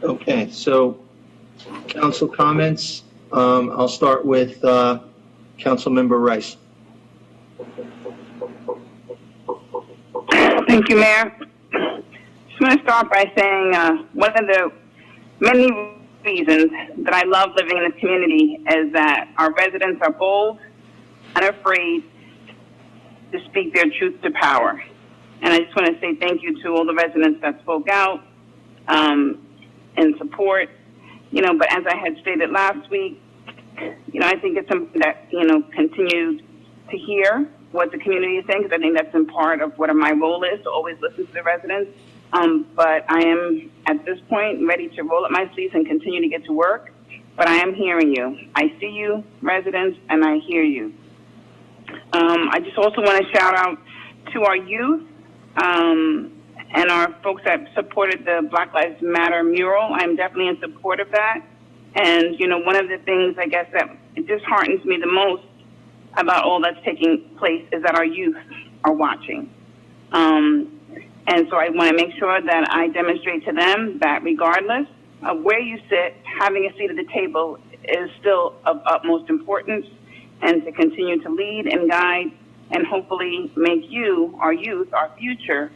Okay, so council comments. I'll start with Councilmember Rice. Thank you, Mayor. Just want to start by saying one of the many reasons that I love living in this community is that our residents are bold, unafraid to speak their truth to power. And I just want to say thank you to all the residents that spoke out in support. But as I had stated last week, I think it's something that, continue to hear what the community is saying, because I think that's in part of what my role is, to always listen to the residents. But I am, at this point, ready to roll up my sleeves and continue to get to work. But I am hearing you. I see you, residents, and I hear you. I just also want to shout out to our youth and our folks that supported the Black Lives Matter mural. I'm definitely in support of that. And, one of the things, I guess, that disheartens me the most about all that's taking place is that our youth are watching. And so I want to make sure that I demonstrate to them that regardless of where you sit, having a seat at the table is still of utmost importance, and to continue to lead and guide and hopefully make you, our youth, our future,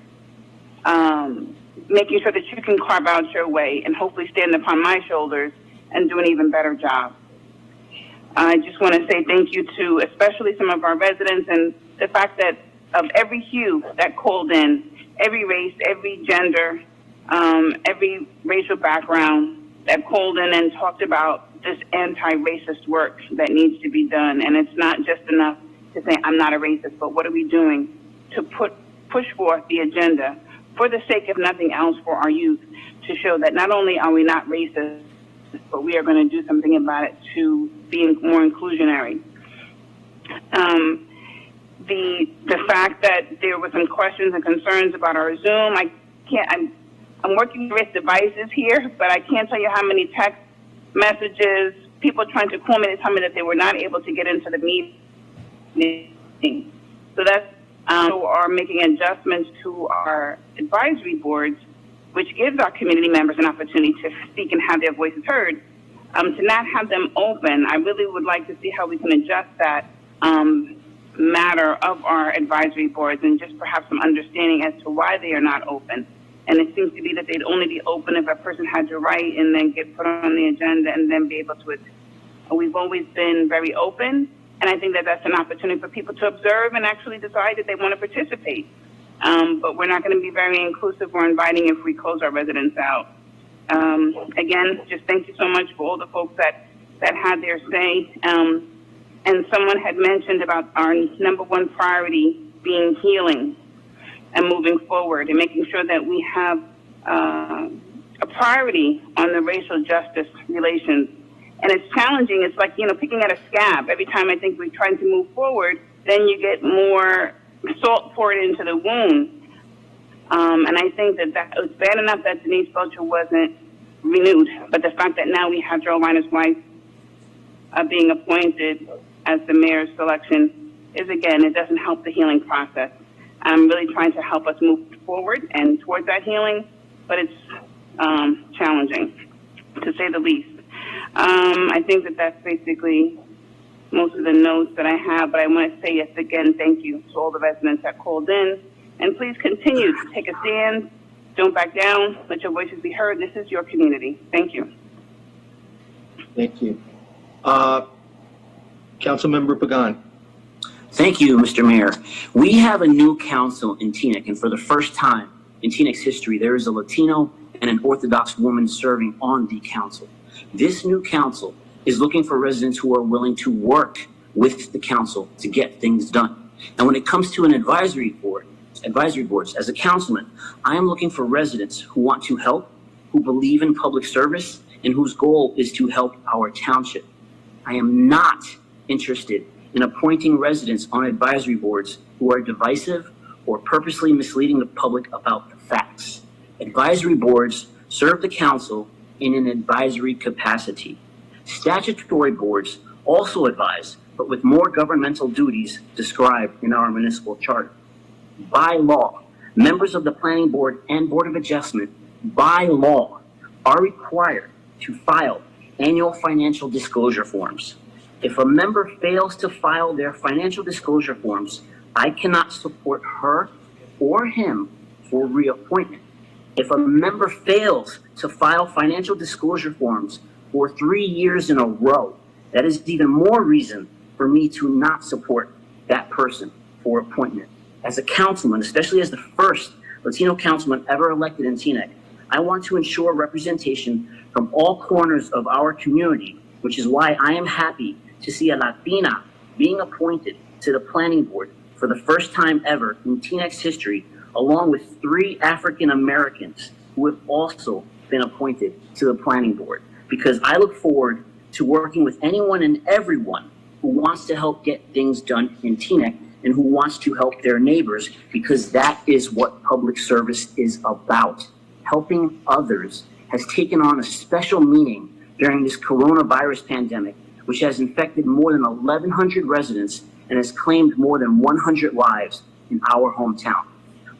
making sure that you can carve out your way and hopefully stand upon my shoulders and do an even better job. I just want to say thank you to especially some of our residents, and the fact that of every hue that called in, every race, every gender, every racial background that called in and talked about this anti-racist work that needs to be done. And it's not just enough to say, I'm not a racist, but what are we doing to push forth the agenda for the sake of nothing else for our youth, to show that not only are we not racist, but we are going to do something about it to be more inclusionary. The fact that there were some questions and concerns about our Zoom, I'm working with devices here, but I can't tell you how many text messages, people trying to call me to tell me that they were not able to get into the meeting. So that's are making adjustments to our advisory boards, which gives our community members an opportunity to speak and have their voices heard. To not have them open, I really would like to see how we can adjust that matter of our advisory boards, and just perhaps some understanding as to why they are not open. And it seems to be that they'd only be open if a person had to write and then get put on the agenda and then be able to. We've always been very open, and I think that that's an opportunity for people to observe and actually decide that they want to participate. But we're not going to be very inclusive or inviting if we close our residents out. Again, just thank you so much for all the folks that had their say. And someone had mentioned about our number one priority being healing and moving forward and making sure that we have a priority on the racial justice relations. And it's challenging. It's like, picking at a scab. Every time I think we're trying to move forward, then you get more salt poured into the wound. And I think that it was bad enough that Denise Belcher wasn't renewed, but the fact that now we have Joe Reiner's wife being appointed as the mayor's selection is, again, it doesn't help the healing process. I'm really trying to help us move forward and towards that healing, but it's challenging, to say the least. I think that that's basically most of the notes that I have, but I want to say, yes, again, thank you to all the residents that called in. And please continue to take a stand. Don't back down. Let your voices be heard. This is your community. Thank you. Thank you. Councilmember Pagan. Thank you, Mr. Mayor. We have a new council in Teaneck, and for the first time in Teaneck's history, there is a Latino and an Orthodox woman serving on the council. This new council is looking for residents who are willing to work with the council to get things done. And when it comes to an advisory boards, as a councilman, I am looking for residents who want to help, who believe in public service, and whose goal is to help our township. I am not interested in appointing residents on advisory boards who are divisive or purposely misleading the public about the facts. Advisory boards serve the council in an advisory capacity. Statutory boards also advise, but with more governmental duties described in our municipal charter. By law, Members of the Planning Board and Board of Adjustment, by law, are required to file annual financial disclosure forms. If a member fails to file their financial disclosure forms, I cannot support her or him for reappointment. If a member fails to file financial disclosure forms for 3 years in a row, that is even more reason for me to not support that person for appointment. As a councilman, especially as the first Latino councilman ever elected in Teaneck, I want to ensure representation from all corners of our community, which is why I am happy to see a Latina being appointed to the planning board for the first time ever in Teaneck's history, along with 3 African Americans who have also been appointed to the planning board. Because I look forward to working with anyone and everyone who wants to help get things done in Teaneck and who wants to help their neighbors, because that is what public service is about. Helping others has taken on a special meaning during this coronavirus pandemic, which has infected more than 1,100 residents and has claimed more than 100 lives in our hometown.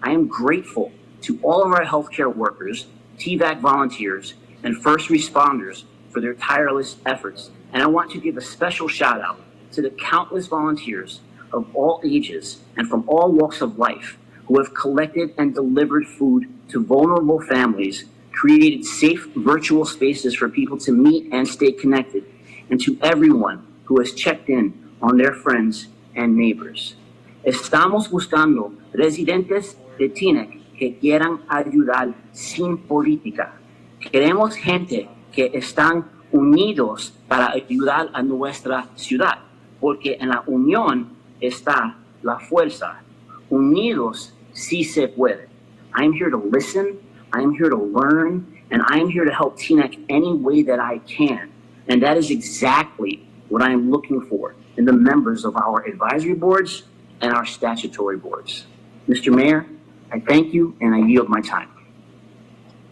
I am grateful to all of our healthcare workers, TVAC volunteers, and first responders for their tireless efforts. And I want to give a special shout out to the countless volunteers of all ages and from all walks of life who have collected and delivered food to vulnerable families, created safe virtual spaces for people to meet and stay connected, and to everyone who has checked in on their friends and neighbors. Estamos buscando residentes de Teaneck que quieran ayudar sin política. Queremos gente que están unidos para ayudar a nuestra ciudad, porque en la unión está la fuerza. Unidos sí se puede. I am here to listen, I am here to learn, and I am here to help Teaneck any way that I can. And that is exactly what I am looking for in the members of our advisory boards and our statutory boards. Mr. Mayor, I thank you and I yield my time.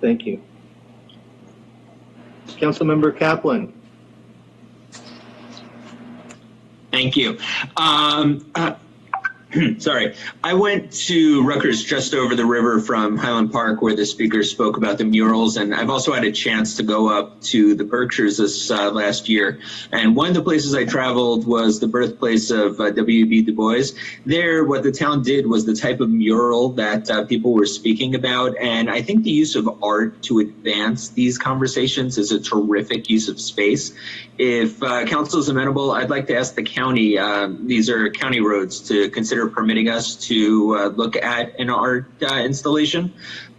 Thank you. Councilmember Kaplan. Thank you. Sorry. I went to Rutgers just over the river from Highland Park where the speaker spoke about the murals, and I've also had a chance to go up to the Berkshires this last year. And one of the places I traveled was the birthplace of W.B. Du Bois. There, what the town did was the type of mural that people were speaking about, and I think the use of art to advance these conversations is a terrific use of space. If council is amenable, I'd like to ask the county, these are county roads, to consider permitting us to look at an art installation.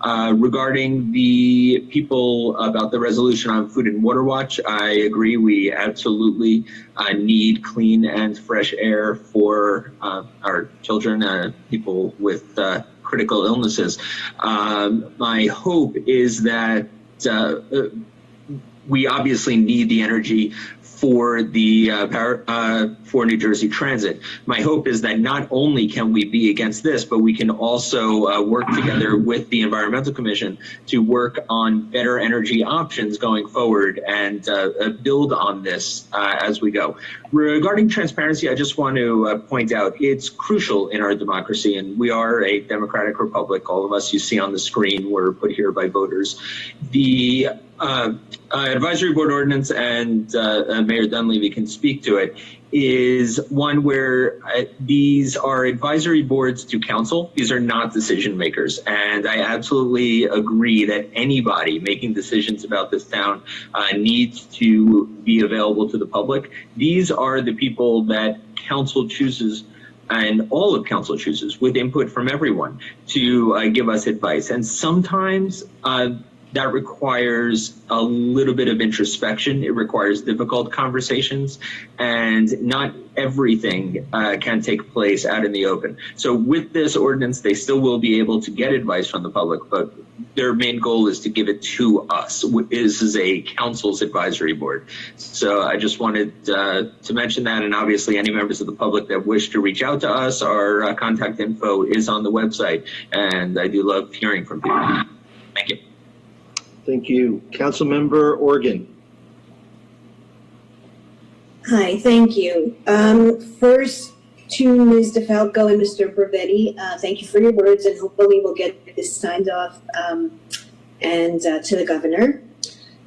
Regarding the people about the resolution on Food and Water Watch, I agree we absolutely need clean and fresh air for our children, people with critical illnesses. My hope is that we obviously need the energy for the for New Jersey Transit. My hope is that not only can we be against this, but we can also work together with the Environmental Commission to work on better energy options going forward and build on this as we go. Regarding transparency, I just want to point out it's crucial in our democracy, and we are a democratic republic. All of us you see on the screen were put here by voters. The advisory board ordinance, and Mayor Dunleavy can speak to it, is one where these are advisory boards to council. These are not decision makers. And I absolutely agree that anybody making decisions about this town needs to be available to the public. These are the people that council chooses, and all of council chooses, with input from everyone, to give us advice. And sometimes that requires a little bit of introspection. It requires difficult conversations, and not everything can take place out in the open. So with this ordinance, they still will be able to get advice from the public, but their main goal is to give it to us. This is a council's advisory board. So I just wanted to mention that, and obviously any members of the public that wish to reach out to us, our contact info is on the website, and I do love hearing from people. Thank you. Thank you. Councilmember Organ. Hi, thank you. First, To Ms. DeFalco and Mr. Bravetti, thank you for your words, and hopefully we'll get this signed off and to the governor.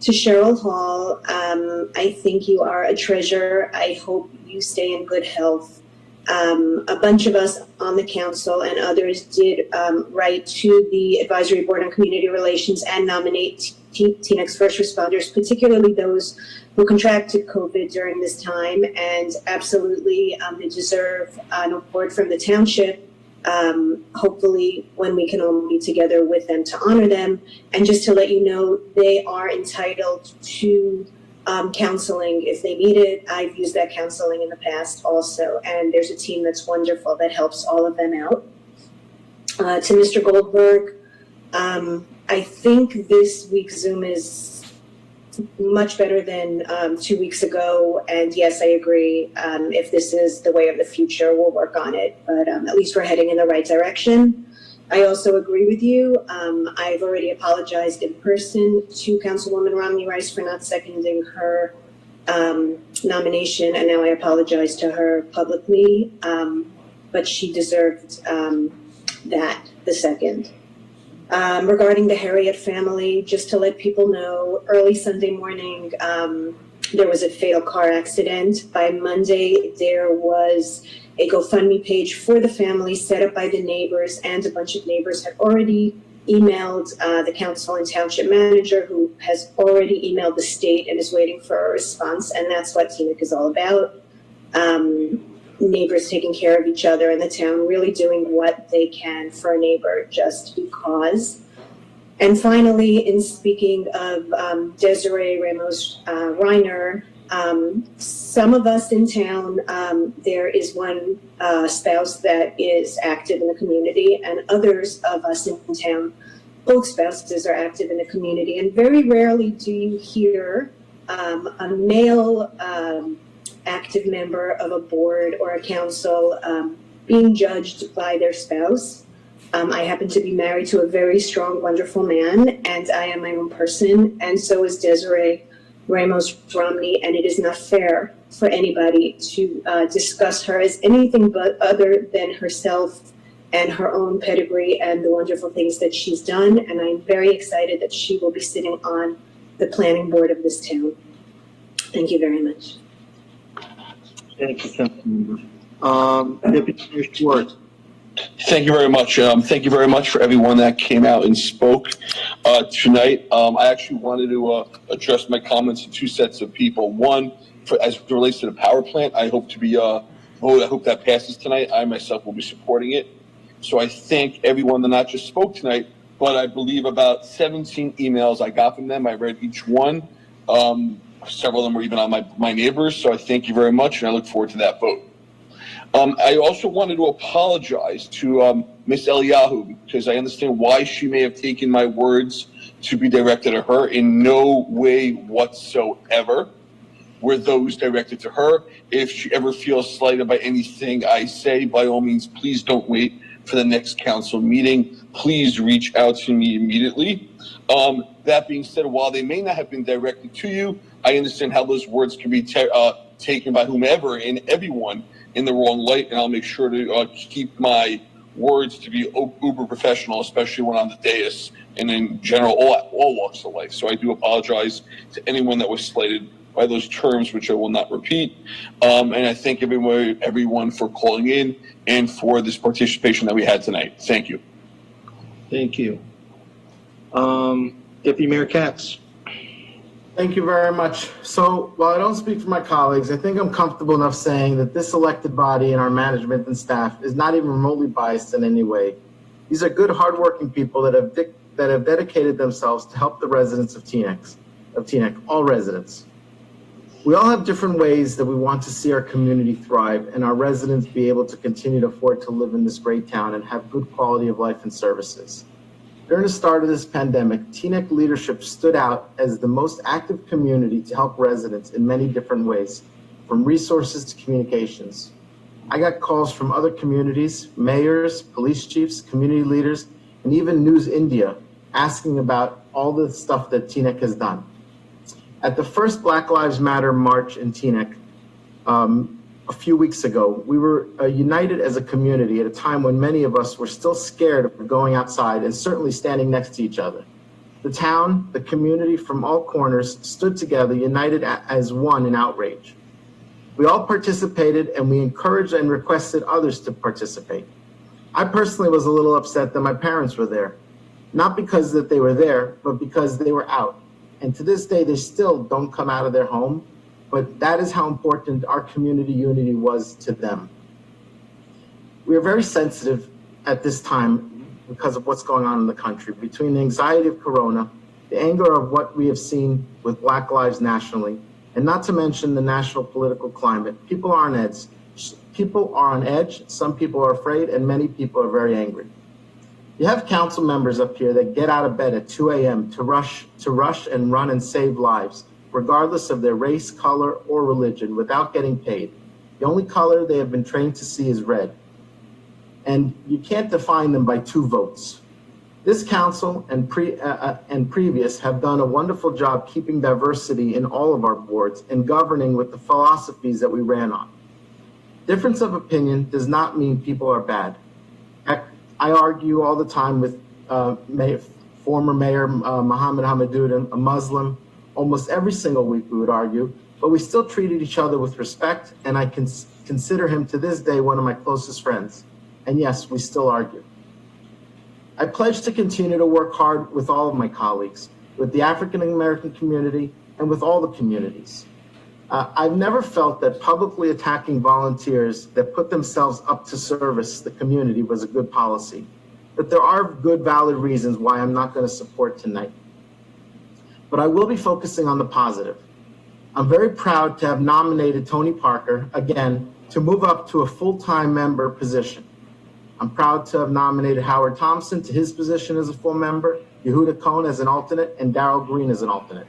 To Cheryl Hall, I think you are a treasure. I hope you stay in good health. A bunch of us on the council and others did write to the Advisory Board on Community Relations and nominate Teaneck's first responders, particularly those who contracted COVID during this time, and absolutely they deserve an award from the township. Hopefully when we can all be together with them to honor them. And just to let you know, they are entitled to counseling if they need it. I've used that counseling in the past also, and there's a team that's wonderful that helps all of them out. To Mr. Goldberg, I think this week's Zoom is much better than 2 weeks ago, and yes, I agree. If this is the way of the future, we'll work on it, but at least we're heading in the right direction. I also agree with you. I've already apologized in person to Councilwoman Romney Rice for not seconding her nomination, and now I apologize to her publicly, but she deserved that, the second. Regarding the Harriet family, just to let people know, early Sunday morning, there was a fatal car accident. By Monday, there was a GoFundMe page for the family set up by the neighbors, and a bunch of neighbors had already emailed the council and township manager, who has already emailed the state and is waiting for a response, and that's what Teaneck is all about. Neighbors taking care of each other in the town, really doing what they can for a neighbor just because. And finally, in speaking of Desiree Ramos Reiner, some of us in town, there is one spouse that is active in the community, and others of us in town, both spouses are active in the community. And very rarely do you hear a male active member of a board or a council being judged by their spouse. I happen to be married to a very strong, wonderful man, and I am my own person, and so is Desiree Ramos Romney, and it is not fair for anybody to discuss her as anything but other than herself and her own pedigree and the wonderful things that she's done, and I'm very excited that she will be sitting on the planning board of this town. Thank you very much. Thank you, Councilmember. Deputy Mayor Schwartz. Thank you very much. Thank you very much for everyone that came out and spoke tonight. I actually wanted to address my comments to two sets of people. One, as it relates to the power plant, I hope to be I hope that passes tonight. I myself will be supporting it. So I thank everyone that not just spoke tonight, but I believe about 17 emails I got from them. I read each one. Several of them were even on my neighbors. So I thank you very much, and I look forward to that vote. I also wanted to apologize to Ms. Eliyahu, because I understand why she may have taken my words to be directed at her. In no way whatsoever were those directed to her. If she ever feels slighted by anything I say, by all means, please don't wait for the next council meeting. Please reach out to me immediately. That being said, while they may not have been directed to you, I understand how those words can be taken by whomever and everyone in the wrong light, and I'll make sure to keep my words to be uber professional, especially when on the dais and in general all walks of life. So I do apologize to anyone that was slighted by those terms, which I will not repeat. And I thank everyone for calling in and for this participation that we had tonight. Thank you. Thank you. Deputy Mayor Katz. Thank you very much. So while I don't speak for my colleagues, I think I'm comfortable enough saying that this elected body and our management and staff is not even remotely biased in any way. These are good, hardworking people that have dedicated themselves to help the residents of Teaneck, all residents. We all have different ways that we want to see our community thrive and our residents be able to continue to afford to live in this great town and have good quality of life and services. During the start of this pandemic, Teaneck leadership stood out as the most active community to help residents in many different ways, from resources to communications. I got calls from other communities, mayors, police chiefs, community leaders, and even News India asking about all the stuff that Teaneck has done. At the first Black Lives Matter march in Teaneck, a few weeks ago, we were united as a community at a time when many of us were still scared of going outside and certainly standing next to each other. The town, the community from all corners stood together, united as one in outrage. We all participated and we encouraged and requested others to participate. I personally was a little upset that my parents were there, not because that they were there, but because they were out. And to this day, they still don't come out of their home, but that is how important our community unity was to them. We are very sensitive at this time because of what's going on in the country, between the anxiety of Corona, the anger of what we have seen with Black lives nationally, and not to mention the national political climate. People are on edge. Some people are afraid, and many people are very angry. You have council members up here that get out of bed at 2 a.m. to rush and run and save lives, regardless of their race, color, or religion, without getting paid. The only color they have been trained to see is red. And you can't define them by 2 votes. This council and previous have done a wonderful job keeping diversity in all of our boards and governing with the philosophies that we ran on. Difference of opinion does not mean people are bad. I argue all the time with former Mayor Mohammed Hamadoun, a Muslim. Almost every single week we would argue, but we still treated each other with respect, and I consider him to this day one of my closest friends. And yes, we still argue. I pledge to continue to work hard with all of my colleagues, with the African American community, and with all the communities. I've never felt that publicly attacking volunteers that put themselves up to service the community was a good policy. But there are good, valid reasons why I'm not going to support tonight. But I will be focusing on the positive. I'm very proud to have nominated Tony Parker, again, to move up to a full-time member position. I'm proud to have nominated Howard Thompson to his position as a full member, Yehuda Cohn as an alternate, and Darrell Green as an alternate.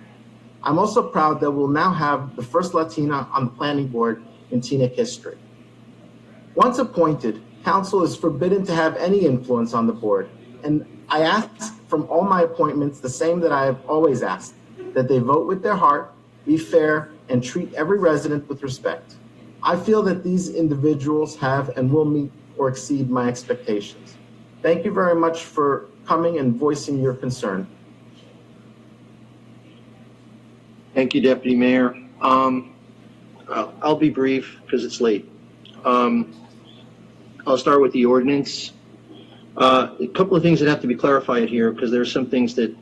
I'm also proud that we'll now have the first Latina on the planning board in Teaneck history. Once appointed, council is forbidden to have any influence on the board, and I ask from all my appointments the same that I have always asked, that they vote with their heart, be fair, and treat every resident with respect. I feel that these individuals have and will meet or exceed my expectations. Thank you very much for coming and voicing your concern. Thank you, Deputy Mayor. I'll be brief because it's late. I'll start with the ordinance. A couple of things that have to be clarified here because there are some things that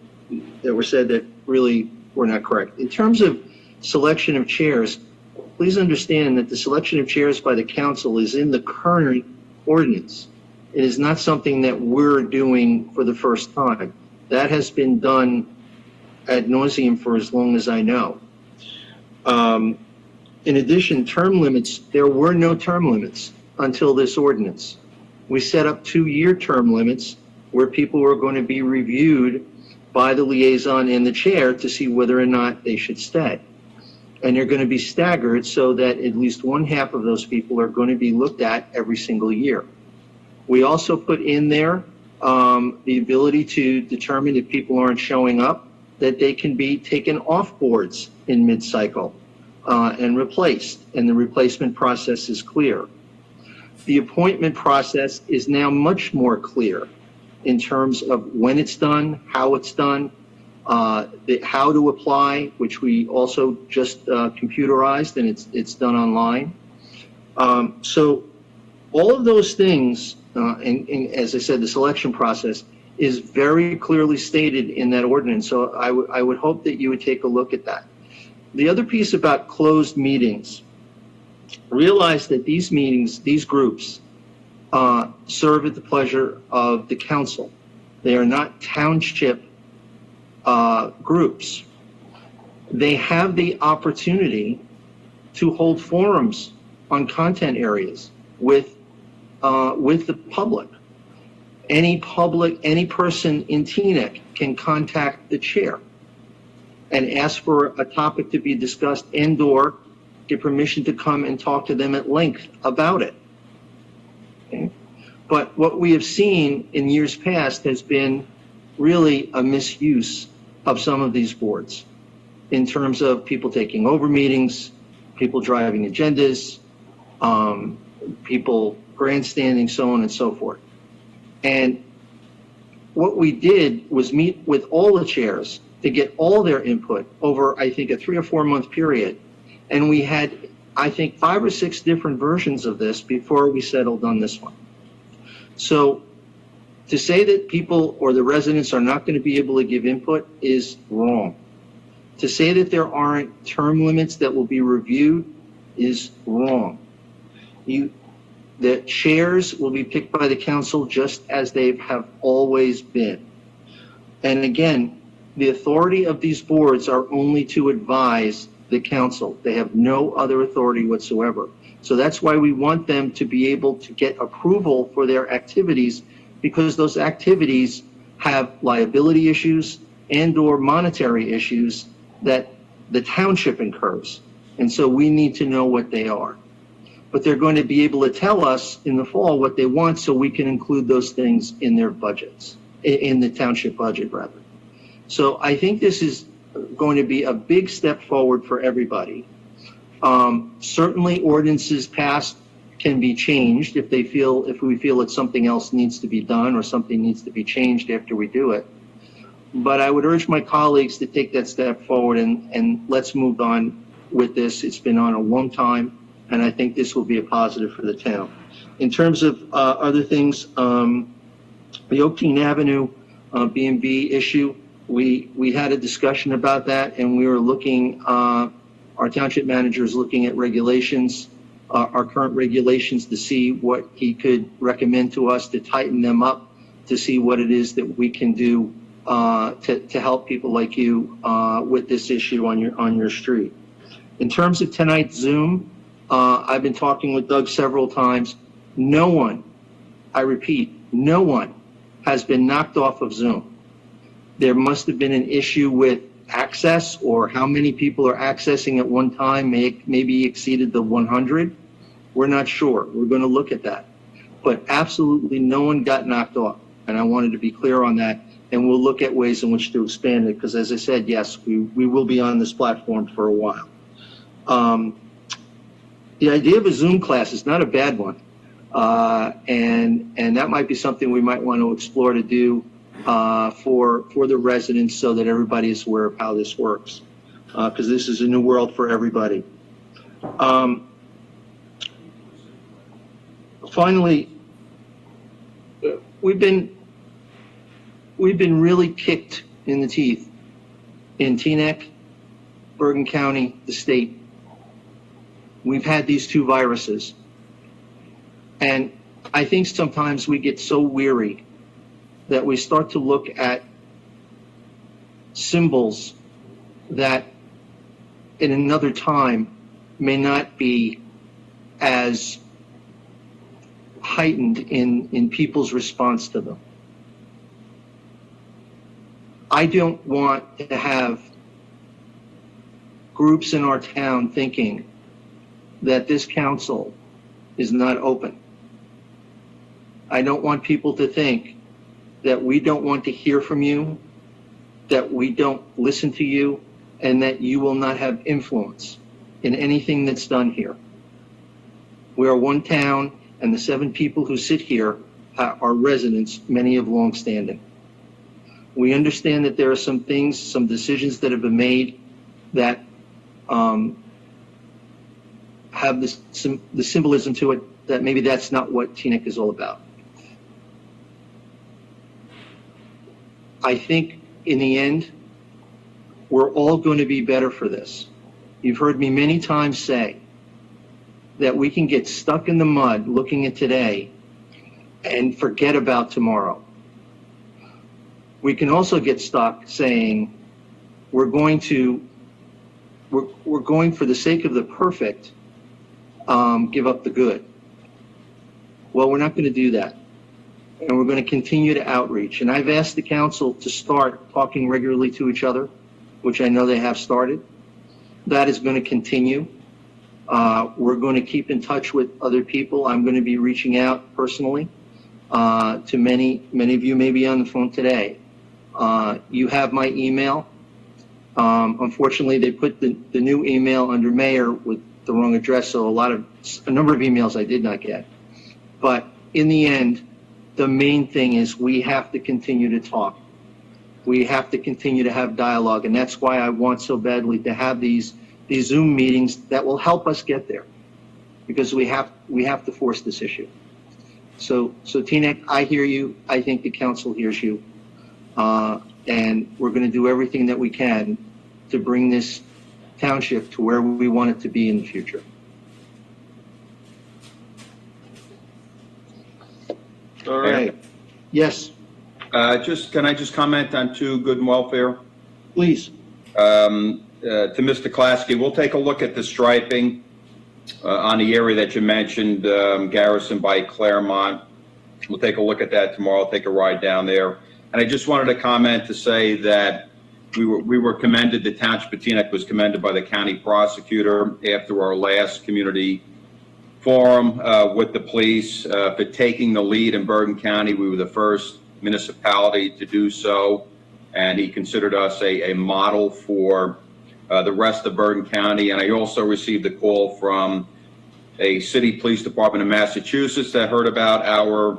were said that really were not correct. In terms of selection of chairs, please understand that the selection of chairs by the council is in the current ordinance. It is not something that we're doing for the first time. That has been done ad nauseum for as long as I know. In addition, term limits, there were no term limits until this ordinance. We set up 2-year term limits where people were going to be reviewed by the liaison and the chair to see whether or not they should stay. And they're going to be staggered so that at least 1/2 of those people are going to be looked at every single year. We also put in there the ability to determine if people aren't showing up, that they can be taken off boards in mid-cycle and replaced, and the replacement process is clear. The appointment process is now much more clear in terms of when it's done, how it's done, how to apply, which we also just computerized, and it's done online. So all of those things, and as I said, the selection process is very clearly stated in that ordinance. So I would hope that you would take a look at that. The other piece about closed meetings, realize that these meetings, these groups, serve at the pleasure of the council. They are not township groups. They have the opportunity to hold forums on content areas with the public. Any person in Teaneck can contact the chair and ask for a topic to be discussed and/or get permission to come and talk to them at length about it. Okay? But what we have seen in years past has been really a misuse of some of these boards in terms of people taking over meetings, people driving agendas, people grandstanding, so on and so forth. And what we did was meet with all the chairs to get all their input over, I think, a 3 or 4 month period. And we had, I think, 5 or 6 different versions of this before we settled on this one. So to say that people or the residents are not going to be able to give input is wrong. To say that there aren't term limits that will be reviewed is wrong. The chairs will be picked by the council just as they have always been. And again, the authority of these boards are only to advise the council. They have no other authority whatsoever. So that's why we want them to be able to get approval for their activities, because those activities have liability issues and or monetary issues that the township incurs. And so we need to know what they are. But they're going to be able to tell us in the fall what they want, so we can include those things in their budgets, in the township budget rather. So I think this is going to be a big step forward for everybody. Certainly ordinances passed can be changed if we feel that something else needs to be done or something needs to be changed after we do it. But I would urge my colleagues to take that step forward and let's move on with this. It's been on a long time, and I think this will be a positive for the town. In terms of other things, the Oak Team Avenue B&B issue, we had a discussion about that, and we were looking, our township manager is looking at regulations, our current regulations, to see what he could recommend to us to tighten them up, to see what it is that we can do to help people like you with this issue on your street. In terms of tonight's Zoom, I've been talking with Doug several times. No one, I repeat, no one has been knocked off of Zoom. There must have been an issue with access, or how many people are accessing at one time, maybe exceeded the 100. We're not sure. We're going to look at that. But absolutely no one got knocked off. And I wanted to be clear on that. And we'll look at ways in which to expand it, because as I said, yes, we will be on this platform for a while. The idea of a Zoom class is not a bad one. And that might be something we might want to explore to do for the residents, so that everybody is aware of how this works, because this is a new world for everybody. Finally, we've been really kicked in the teeth in Teaneck, Bergen County, the state. We've had these 2 viruses. And I think sometimes we get so weary that we start to look at symbols that in another time may not be as heightened in people's response to them. I don't want to have groups in our town thinking that this council is not open. I don't want people to think that we don't want to hear from you, that we don't listen to you, and that you will not have influence in anything that's done here. We are one town, and the 7 people who sit here are residents, many of long-standing. We understand that there are some things, some decisions that have been made that have the symbolism to it that maybe that's not what Teaneck is all about. I think in the end, we're all going to be better for this. You've heard me many times say that we can get stuck in the mud looking at today and forget about tomorrow. We can also get stuck saying we're going for the sake of the perfect, give up the good. Well, we're not going to do that. And we're going to continue to outreach. And I've asked the council to start talking regularly to each other, which I know they have started. That is going to continue. We're going to keep in touch with other people. I'm going to be reaching out personally to many of you may be on the phone today. You have my email. Unfortunately, they put the new email under mayor with the wrong address, so a number of emails I did not get. But in the end, the main thing is we have to continue to talk. We have to continue to have dialogue, and that's why I want so badly to have these Zoom meetings that will help us get there, because we have to force this issue. So Teaneck, I hear you. I think the council hears you, and we're going to do everything that we can to bring this township to where we want it to be in the future. All right. Yes, Can I just comment on two good and welfare? please. To Mr. Klasky, we'll take a look at the striping on the area that you mentioned, Garrison by Claremont. We'll take a look at that tomorrow. I'll take a ride down there. And I just wanted to comment to say that we were commended, the Township of Teaneck was commended by the county prosecutor after our last community forum with the police for taking the lead in Bergen County. We were the first municipality to do so, and he considered us a model for the rest of Bergen County. And I also received a call from a city police department in Massachusetts that heard about our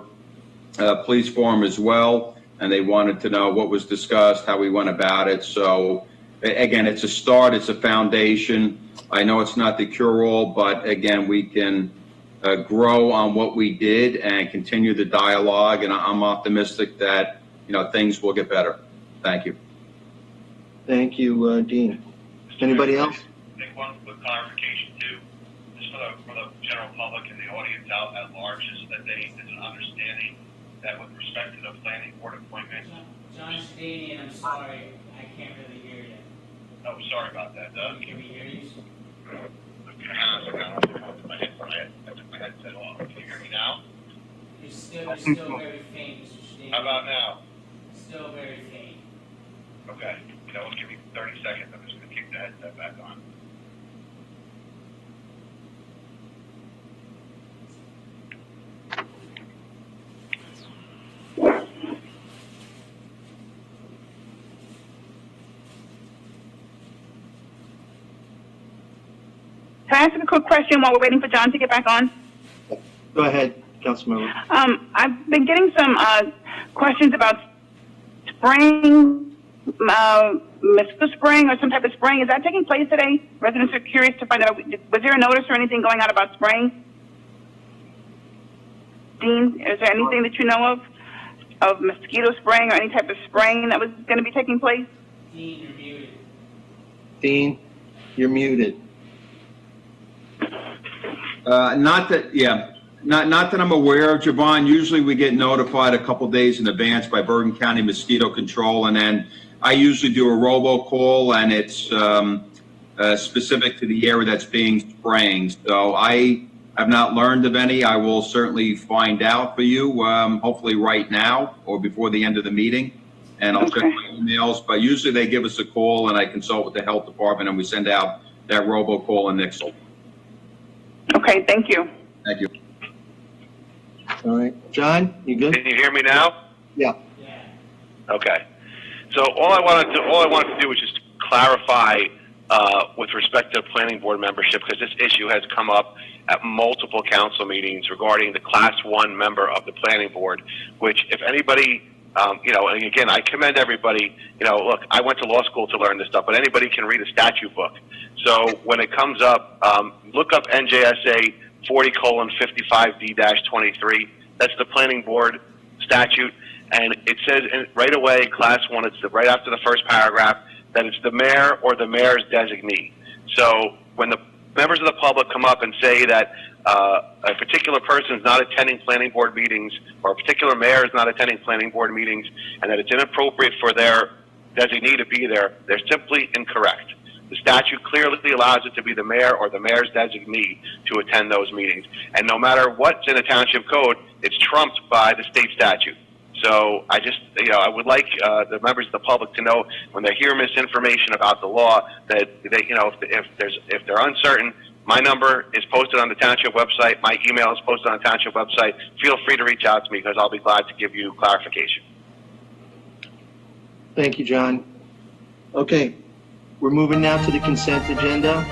police forum as well, and they wanted to know what was discussed, how we went about it. So again, it's a start, it's a foundation. I know it's not the cure-all, but again, we can grow on what we did and continue the dialogue, and I'm optimistic that, things will get better. Thank you. Thank you, Dean. Anybody else? I think one quick clarification too, just for the general public and the audience out at large, is that there's an understanding that with respect to the planning board appointment. John Stadian, I'm sorry, I can't really hear you. Oh, sorry about that, Doug. Can we hear you? I took my headset off. Can you hear me now? You're still very faint, Mr. Stadian. How about now? Still very faint. Okay, give me 30 seconds. I'm just gonna kick the headset back on. Can I ask a quick question while we're waiting for John to get back on? Go ahead, Councilmember. I've been getting some questions about spraying, mosquito spraying or some type of spraying. Is that taking place today? Residents are curious to find out. Was there a notice or anything going out about spraying? Dean, is there anything that you know of mosquito spraying or any type of spraying that was going to be taking place? Dean, you're muted. Dean, you're muted. Not that I'm aware of, Javon. Usually we get notified a couple days in advance by Bergen County Mosquito Control, and then I usually do a robocall, and it's specific to the area that's being spraying. So I have not learned of any. I will certainly find out for you, hopefully right now or before the end of the meeting, and I'll check my emails. But usually they give us a call, and I consult with the health department, and we send out that robocall and Nixle. Okay, thank you. Thank you. All right. John, you good? Can you hear me now? Yeah. Yeah. Okay. So all I wanted to do was just clarify with respect to planning board membership, because this issue has come up at multiple council meetings regarding the Class 1 member of the planning board, which if anybody, and again, I commend everybody, look, I went to law school to learn this stuff, but anybody can read a statute book. So when it comes up, look up NJSA 40:55D-23. That's the planning board statute. And it says right away, Class 1, it's right after the first paragraph, that it's the mayor or the mayor's designee. So when the members of the public come up and say that a particular person is not attending planning board meetings, or a particular mayor is not attending planning board meetings, and that it's inappropriate for their designee to be there, they're simply incorrect. The statute clearly allows it to be the mayor or the mayor's designee to attend those meetings. And no matter what's in the township code, it's trumped by the state statute. So I just, I would like the members of the public to know when they hear misinformation about the law that they, if they're uncertain, my number is posted on the township website. My email is posted on the township website. Feel free to reach out to me because I'll be glad to give you clarification. Thank you, John. Okay, we're moving now to the consent agenda.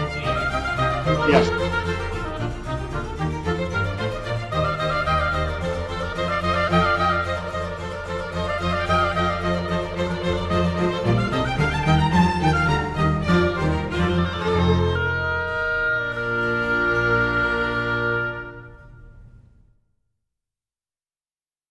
Yes.